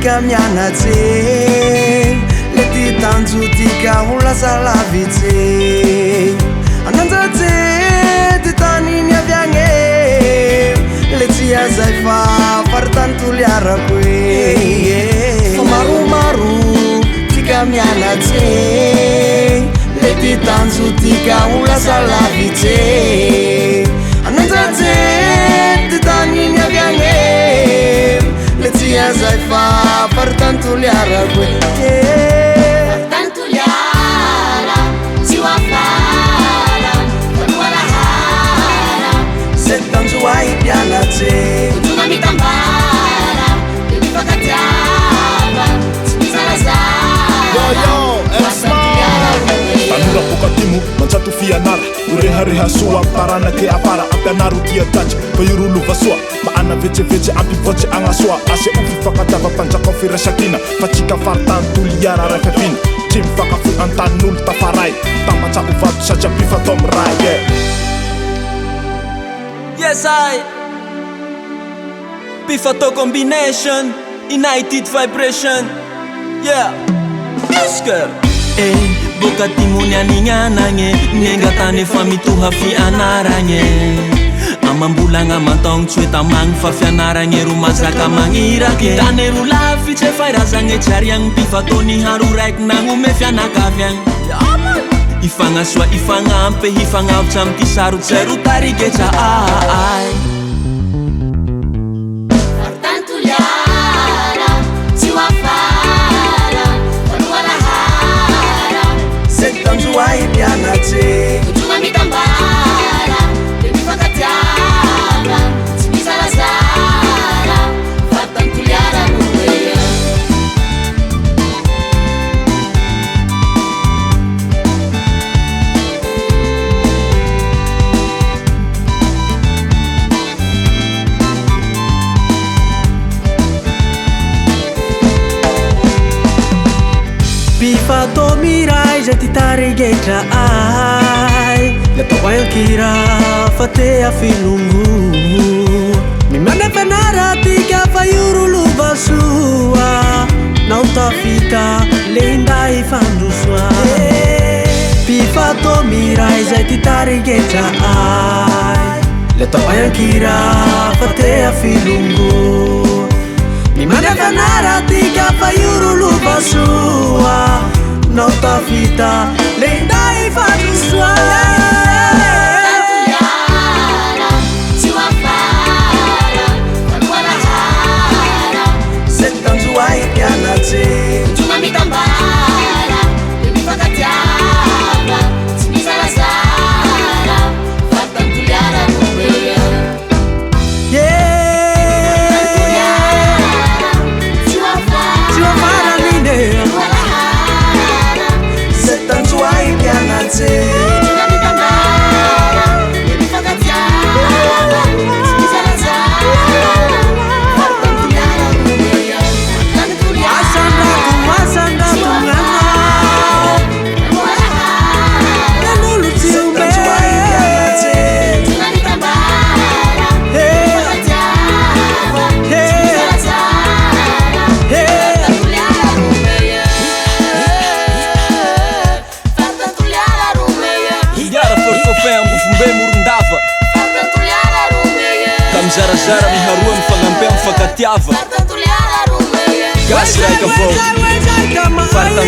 tika mianatsy le ty tanjo tika ho lasa lavitsy ananjatsy ty taniny aviagny le tsy azay fa faritany toliarako fa maromaro tika mianatsy le ty tanjo tika ho lasa lavitsy ananjatsy ty taniny aviagny le tsy azay fa faritany toliarako faritany toliara tsy hoafara fanualahara se tanjo ai pianatsy tona mitambara le mifakatiava tsy misarazara tanora pokatimo manjato fianara orehareha soa taranake afara ampianaro tia tatsy fa irolova soa maana vetsevetsy ampivoatsy agnasoa ase ofifakatava mpanjaka firesakina fa tsika faritany toliara rafafina tsy mifakafoy antanin'olo tafaray tamatsako vato satria mpifatao amiray Yes, I Pifato combination United vibration Yeah Isker boka timony anignagnagny nengatany efa mitoha fianaragny amambolagna mantogno tsy hoe tamagny fa fianaragny ro mazaka magniraky tany ro lavitsy fairazagny tsiariagny mpifatony haro raiky nagnome fianakaviagny ifagnasoa ifagnampy hifagnavitsy amy ty sarotsy zay ro tarigetra ai faritany toliara tsy hoafara fanualahara se tanjo ai pianatsy tona mitambara le mifakatiava tsy misarazara faritany toliara noea Pifato miray zay ty tarigetra ai le paoankira fa te afilongo mimana fanara tika fa iorolova soa nao tafita le inday fandrosoa Pifato miray zay ty tarigetra ai le paoankira fa te afilongo mimana fanara tika fa iorolova soa nao tafita le inday fandrosoa toliara tsy hoafara fanualahara se tanjo ai pianatsy tona mitambara le mifakatiava tsy misarazara faritany toliara noea tsy hoafara nualahara se tanjo ai pianatsy tona mitambara le mifakatiava tsy misarazara faritany toliara noea faritany toliara Zarazara miharoa mifagnampea mifakatiava gasy raika avao faritany